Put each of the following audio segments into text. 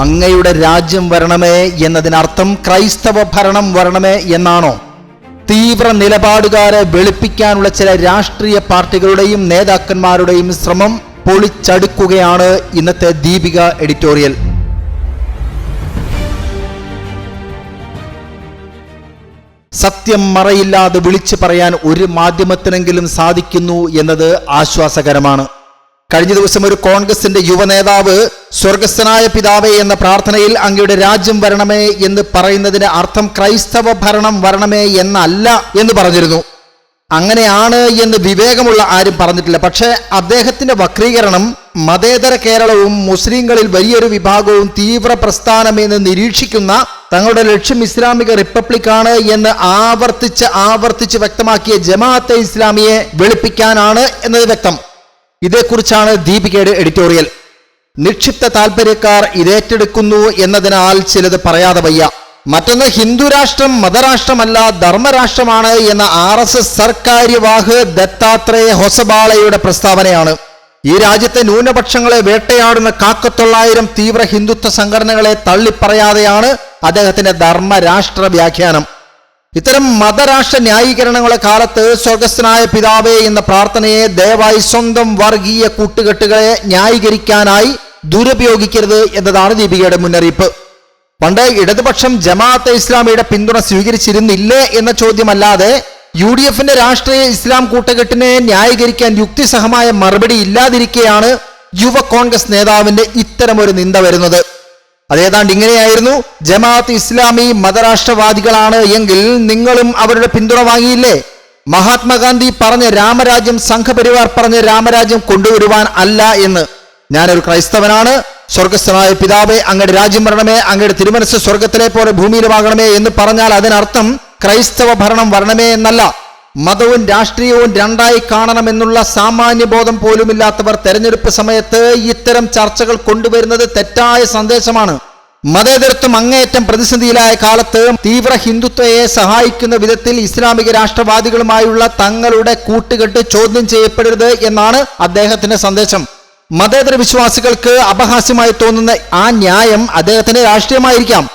അങ്ങയുടെ രാജ്യം വരണമേ എന്നതിനർത്ഥം ക്രൈസ്തവ ഭരണം വരണമേ എന്നാണോ? തീവ്ര നിലപാടുകാരെ വെളുപ്പിക്കാനുള്ള ചില രാഷ്ട്രീയ പാർട്ടികളുടെയും നേതാക്കന്മാരുടെയും ശ്രമം പൊളിച്ചടുക്കുകയാണ് ഇന്നത്തെ ദീപിക എഡിറ്റോറിയൽ. സത്യം മറയില്ലാതെ വിളിച്ചു പറയാൻ ഒരു മാധ്യമത്തിനെങ്കിലും സാധിക്കുന്നു എന്നത് ആശ്വാസകരമാണ്. കഴിഞ്ഞ ദിവസം ഒരു കോൺഗ്രസിന്റെ യുവനേതാവ് സ്വർഗസ്ഥനായ പിതാവേ എന്ന പ്രാർത്ഥനയിൽ അങ്ങയുടെ രാജ്യം വരണമേ എന്ന് പറയുന്നതിന് അർത്ഥം ക്രൈസ്തവ ഭരണം വരണമേ എന്നല്ല എന്ന് പറഞ്ഞിരുന്നു. അങ്ങനെയാണ് എന്ന് വിവേകമുള്ള ആരും പറഞ്ഞിട്ടില്ല. പക്ഷേ അദ്ദേഹത്തിന്റെ വക്രീകരണം മതേതര കേരളവും മുസ്ലിങ്ങളിൽ വലിയൊരു വിഭാഗവും തീവ്ര പ്രസ്ഥാനമെന്ന് നിരീക്ഷിക്കുന്ന തങ്ങളുടെ ലക്ഷ്യം ഇസ്ലാമിക റിപ്പബ്ലിക്കാണ് എന്ന് ആവർത്തിച്ച് വ്യക്തമാക്കിയ ജമാഅത്തെ ഇസ്ലാമിയെ വെളുപ്പിക്കാനാണ് എന്നത് വ്യക്തം. ഇതേക്കുറിച്ചാണ് ദീപികയുടെ എഡിറ്റോറിയൽ. നിക്ഷിപ്ത താല്പര്യക്കാർ ഇതേറ്റെടുക്കുന്നു എന്നതിനാൽ ചിലത് പറയാതെ വയ്യ. മറ്റൊന്ന്, ഹിന്ദു രാഷ്ട്രം മതരാഷ്ട്രമല്ല ധർമ്മരാഷ്ട്രമാണ് എന്ന RSS സർക്കാര്യവാഹ് ദത്താത്രേയ ഹൊസബാളയുടെ പ്രസ്താവനയാണ്. ഈ രാജ്യത്തെ ന്യൂനപക്ഷങ്ങളെ വേട്ടയാടുന്ന 1,000 തീവ്ര ഹിന്ദുത്വ സംഘടനകളെ തള്ളിപ്പറയാതെയാണ് അദ്ദേഹത്തിന്റെ ധർമ്മരാഷ്ട്ര വ്യാഖ്യാനം. ഇത്തരം മതരാഷ്ട്ര ന്യായീകരണങ്ങളുടെ കാലത്ത് സ്വർഗസ്ഥനായ പിതാവേ എന്ന പ്രാർത്ഥനയെ ദയവായി സ്വന്തം വർഗീയ കൂട്ടുകെട്ടുകളെ ന്യായീകരിക്കാനായി ദുരുപയോഗിക്കരുത് എന്നതാണ് ദീപികയുടെ മുന്നറിയിപ്പ്. പണ്ട് ഇടതുപക്ഷം ജമാഅത്തെ ഇസ്ലാമിയുടെ പിന്തുണ സ്വീകരിച്ചിരുന്നില്ലേ എന്ന ചോദ്യമല്ലാതെ UDFന്റെ രാഷ്ട്രീയ ഇസ്ലാം കൂട്ടുകെട്ടിനെ ന്യായീകരിക്കാൻ യുക്തിസഹമായ മറുപടി ഇല്ലാതിരിക്കെയാണ് യുവ കോൺഗ്രസ് നേതാവിന്റെ ഇത്തരമൊരു നിന്ദ വരുന്നത്. അതേതാണ്ട് ഇങ്ങനെയായിരുന്നു: ജമാഅത്ത് ഇസ്ലാമി മതരാഷ്ട്രവാദികളാണ് എങ്കിൽ നിങ്ങളും അവരുടെ പിന്തുണ വാങ്ങിയില്ലേ? മഹാത്മാഗാന്ധി പറഞ്ഞ രാമരാജ്യം സംഘപരിവാർ പറഞ്ഞ രാമരാജ്യം കൊണ്ടുവരുവാൻ അല്ല എന്ന്. ഞാനൊരു ക്രൈസ്തവനാണ്, സ്വർഗസ്ഥനായ പിതാവേ അങ്ങയുടെ രാജ്യം വരണമേ, അങ്ങയുടെ തിരുമനസ് സ്വർഗത്തിലെ പോലെ ഭൂമിയിലുമാകണമേ എന്ന് പറഞ്ഞാൽ അതിനർത്ഥം ക്രൈസ്തവ ഭരണം വരണമേ എന്നല്ല. മതവും രാഷ്ട്രീയവും രണ്ടായി കാണണമെന്നുള്ള സാമാന്യബോധം പോലുമില്ലാത്തവർ തെരഞ്ഞെടുപ്പ് സമയത്ത് ഇത്തരം ചർച്ചകൾ കൊണ്ടുവരുന്നത് തെറ്റായ സന്ദേശമാണ്. മതേതരത്വം അങ്ങേയറ്റം പ്രതിസന്ധിയിലായ കാലത്ത് തീവ്ര ഹിന്ദുത്വയെ സഹായിക്കുന്ന വിധത്തിൽ ഇസ്ലാമിക രാഷ്ട്രവാദികളുമായുള്ള തങ്ങളുടെ കൂട്ടുകെട്ട് ചോദ്യം ചെയ്യപ്പെടരുത് എന്നാണ് അദ്ദേഹത്തിന്റെ സന്ദേശം. മതേതര വിശ്വാസികൾക്ക് അപഹാസ്യമായി തോന്നുന്ന ആ ന്യായം അദ്ദേഹത്തിന്റെ രാഷ്ട്രീയമായിരിക്കാം.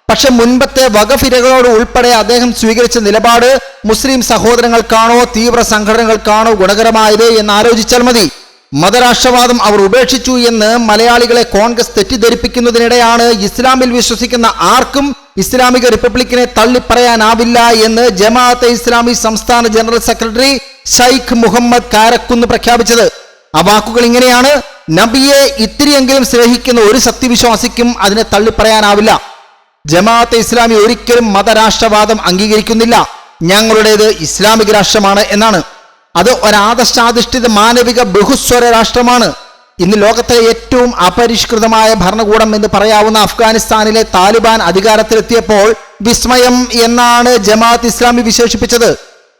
പക്ഷെ മുൻപത്തെ വഖഫിരകളോട് ഉൾപ്പെടെ അദ്ദേഹം സ്വീകരിച്ച നിലപാട് മുസ്ലിം സഹോദരങ്ങൾക്കാണോ തീവ്ര സംഘടനകൾക്കാണോ ഗുണകരമായത് എന്ന് ആലോചിച്ചാൽ മതി. മതരാഷ്ട്രവാദം അവർ ഉപേക്ഷിച്ചു എന്ന് മലയാളികളെ കോൺഗ്രസ് തെറ്റിദ്ധരിപ്പിക്കുന്നതിനിടെയാണ് ഇസ്ലാമിൽ വിശ്വസിക്കുന്ന ആർക്കും ഇസ്ലാമിക റിപ്പബ്ലിക്കിനെ തള്ളിപ്പറയാനാവില്ല എന്ന് ജമാഅത്തെ ഇസ്ലാമി സംസ്ഥാന ജനറൽ സെക്രട്ടറി ഷൈഖ് മുഹമ്മദ് കാരക്കുന്ന് പ്രഖ്യാപിച്ചത്. ആ വാക്കുകൾ ഇങ്ങനെയാണ്: നബിയെ ഇത്തിരിയെങ്കിലും സ്നേഹിക്കുന്ന ഒരു സത്യവിശ്വാസിക്കും അതിനെ തള്ളിപ്പറയാനാവില്ല. ജമാഅത്തെ ഇസ്ലാമി ഒരിക്കലും മതരാഷ്ട്രവാദം അംഗീകരിക്കുന്നില്ല. ഞങ്ങളുടേത് ഇസ്ലാമിക രാഷ്ട്രമാണ് എന്നാണ്. അത് ഒരാദർശാധിഷ്ഠിത മാനവിക ബഹുസ്വര രാഷ്ട്രമാണ്. ഇന്ന് ലോകത്തെ ഏറ്റവും അപരിഷ്കൃതമായ ഭരണകൂടം എന്ന് പറയാവുന്ന അഫ്ഗാനിസ്ഥാനിലെ താലിബാൻ അധികാരത്തിലെത്തിയപ്പോൾ വിസ്മയം എന്നാണ് ജമാഅത്ത് ഇസ്ലാമി വിശേഷിപ്പിച്ചത്.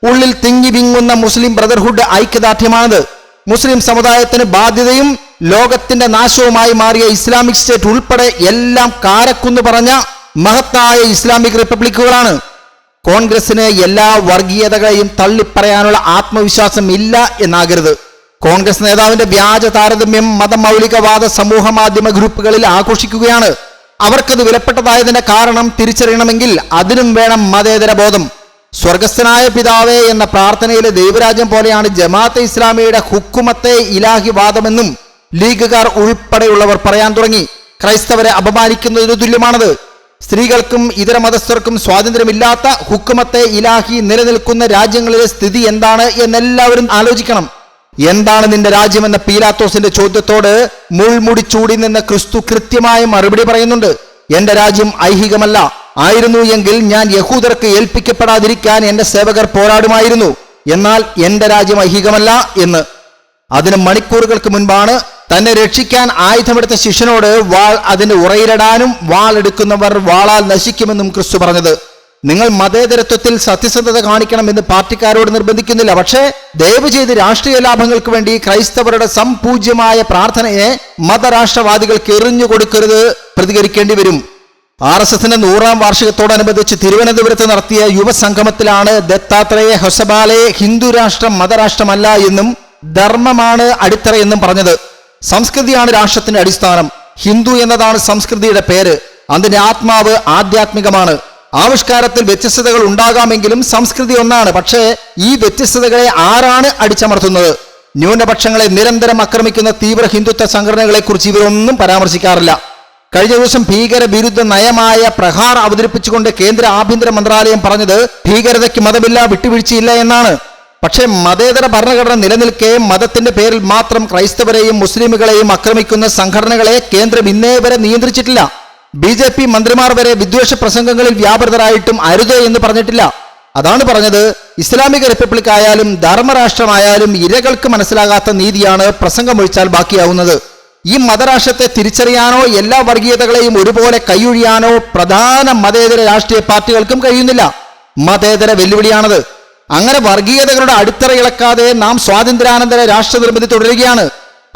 ഉള്ളിൽ തിങ്ങി വിങ്ങുന്ന മുസ്ലിം ബ്രദർഹുഡ് ഐക്യദാർഢ്യമാണത്. മുസ്ലിം സമുദായത്തിന് ബാധ്യതയും ലോകത്തിന്റെ നാശവുമായി മാറിയ ഇസ്ലാമിക് സ്റ്റേറ്റ് ഉൾപ്പെടെ എല്ലാം കാരക്കുന്ന് പറഞ്ഞ മഹത്തായ ഇസ്ലാമിക് റിപ്പബ്ലിക്കുകളാണ്. കോൺഗ്രസിന് എല്ലാ വർഗീയതകളെയും തള്ളിപ്പറയാനുള്ള ആത്മവിശ്വാസം ഇല്ല എന്നാകരുത്. കോൺഗ്രസ് നേതാവിന്റെ വ്യാജ താരതമ്യം മതമൗലികവാദ സമൂഹ മാധ്യമ ഗ്രൂപ്പുകളിൽ ആഘോഷിക്കുകയാണ്. അവർക്കത് വിലപ്പെട്ടതായതിന്റെ കാരണം തിരിച്ചറിയണമെങ്കിൽ അതിനും വേണം മതേതര ബോധം. സ്വർഗസ്ഥനായ പിതാവേ എന്ന പ്രാർത്ഥനയിലെ ദൈവരാജ്യം പോലെയാണ് ജമാഅത്തെ ഇസ്ലാമിയുടെ ഹുക്കുമത്തെ ഇലാഹി വാദമെന്നും ലീഗുകാർ ഉൾപ്പെടെയുള്ളവർ പറയാൻ തുടങ്ങി. ക്രൈസ്തവരെ അപമാനിക്കുന്നതിന് തുല്യമാണത്. സ്ത്രീകൾക്കും ഇതര മതസ്ഥർക്കും സ്വാതന്ത്ര്യമില്ലാത്ത ഹുക്കുമത്തെ ഇലാഹി നിലനിൽക്കുന്ന രാജ്യങ്ങളിലെ സ്ഥിതി എന്താണ് എന്നെല്ലാവരും ആലോചിക്കണം. എന്താണ് നിന്റെ രാജ്യമെന്ന പീലാത്തോസിന്റെ ചോദ്യത്തോട് മുൾമുടി ചൂടി നിന്ന് ക്രിസ്തു കൃത്യമായ മറുപടി പറയുന്നുണ്ട്: എന്റെ രാജ്യം ഐഹികമല്ല. ആയിരുന്നു എങ്കിൽ ഞാൻ യഹൂദർക്ക് ഏൽപ്പിക്കപ്പെടാതിരിക്കാൻ എന്റെ സേവകർ പോരാടുമായിരുന്നു. എന്നാൽ എന്റെ രാജ്യം ഐഹികമല്ല എന്ന്. അതിന് മണിക്കൂറുകൾക്ക് മുൻപാണ് തന്നെ രക്ഷിക്കാൻ ആയുധമെടുത്ത ശിഷ്യനോട് വാൾ അതിന്റെ ഉറയിലിടാനും വാൾ എടുക്കുന്നവർ വാളാൽ നശിക്കുമെന്നും ക്രിസ്തു പറഞ്ഞത്. നിങ്ങൾ മതേതരത്വത്തിൽ സത്യസന്ധത കാണിക്കണമെന്ന് പാർട്ടിക്കാരോട് നിർബന്ധിക്കുന്നില്ല. പക്ഷേ ദയവ് ചെയ്ത് രാഷ്ട്രീയ ലാഭങ്ങൾക്ക് വേണ്ടി ക്രൈസ്തവരുടെ സംപൂജ്യമായ പ്രാർത്ഥനയെ മതരാഷ്ട്രവാദികൾക്ക് എറിഞ്ഞു കൊടുക്കരുത്, പ്രതികരിക്കേണ്ടി വരും. RSSന്റെ 100ാം വാർഷികത്തോടനുബന്ധിച്ച് തിരുവനന്തപുരത്ത് നടത്തിയ യുവസംഗമത്തിലാണ് ദത്താത്രേയ ഹൊസബാലെ ഹിന്ദു രാഷ്ട്രം മതരാഷ്ട്രമല്ല എന്നും ധർമ്മമാണ് അടിത്തറ എന്നും പറഞ്ഞത്. സംസ്കൃതിയാണ് രാഷ്ട്രത്തിന്റെ അടിസ്ഥാനം. ഹിന്ദു എന്നതാണ് സംസ്കൃതിയുടെ പേര്. അതിന്റെ ആത്മാവ് ആധ്യാത്മികമാണ്. ആവിഷ്കാരത്തിൽ വ്യത്യസ്തതകൾ ഉണ്ടാകാമെങ്കിലും സംസ്കൃതി ഒന്നാണ്. പക്ഷേ ഈ വ്യത്യസ്തതകളെ ആരാണ് അടിച്ചമർത്തുന്നത്? ന്യൂനപക്ഷങ്ങളെ നിരന്തരം ആക്രമിക്കുന്ന തീവ്ര ഹിന്ദുത്വ സംഘടനകളെക്കുറിച്ച് ഇവരൊന്നും പരാമർശിക്കാറില്ല. കഴിഞ്ഞ ദിവസം ഭീകര വിരുദ്ധ നയമായ പ്രഹാർ അവതരിപ്പിച്ചുകൊണ്ട് കേന്ദ്ര ആഭ്യന്തര മന്ത്രാലയം പറഞ്ഞത് ഭീകരതയ്ക്ക് മതമില്ല, വിട്ടുവീഴ്ചയില്ല എന്നാണ്. പക്ഷേ മതേതര ഭരണഘടന നിലനിൽക്കെ മതത്തിന്റെ പേരിൽ മാത്രം ക്രൈസ്തവരെയും മുസ്ലിമുകളെയും ആക്രമിക്കുന്ന സംഘടനകളെ കേന്ദ്രം ഇന്നേ വരെ നിയന്ത്രിച്ചിട്ടില്ല. BJP മന്ത്രിമാർ വരെ വിദ്വേഷ പ്രസംഗങ്ങളിൽ വ്യാപൃതരായിട്ടും അരുത് എന്ന് പറഞ്ഞിട്ടില്ല. അതാണ് പറഞ്ഞത്, ഇസ്ലാമിക റിപ്പബ്ലിക് ആയാലും ധർമ്മരാഷ്ട്രമായാലും ഇരകൾക്ക് മനസ്സിലാകാത്ത നീതിയാണ് പ്രസംഗമൊഴിച്ചാൽ ബാക്കിയാവുന്നത്. ഈ മതരാഷ്ട്രത്തെ തിരിച്ചറിയാനോ എല്ലാ വർഗീയതകളെയും ഒരുപോലെ കൈയൊഴിയാനോ പ്രധാന മതേതര രാഷ്ട്രീയ പാർട്ടികൾക്കും കഴിയുന്നില്ല. മതേതര വെല്ലുവിളിയാണത്. അങ്ങനെ വർഗീയതകളുടെ അടിത്തറ ഇളക്കാതെ നാം സ്വാതന്ത്ര്യാനന്തര രാഷ്ട്ര നിർമ്മിതി തുടരുകയാണ്.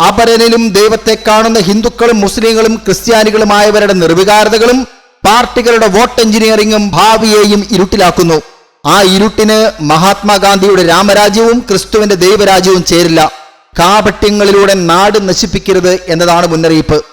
അപരനിലും ദൈവത്തെ കാണുന്ന ഹിന്ദുക്കളും മുസ്ലിങ്ങളും ക്രിസ്ത്യാനികളുമായവരുടെ നിർവികാരതകളും പാർട്ടികളുടെ വോട്ട് എഞ്ചിനീയറിംഗും ഭാവിയെയും ഇരുട്ടിലാക്കുന്നു. ആ ഇരുട്ടിന് മഹാത്മാഗാന്ധിയുടെ രാമരാജ്യവും ക്രിസ്തുവിന്റെ ദൈവരാജ്യവും ചേരില്ല. കാപട്യങ്ങളിലൂടെ നാട് നശിപ്പിക്കരുത് എന്നതാണ് മുന്നറിയിപ്പ്.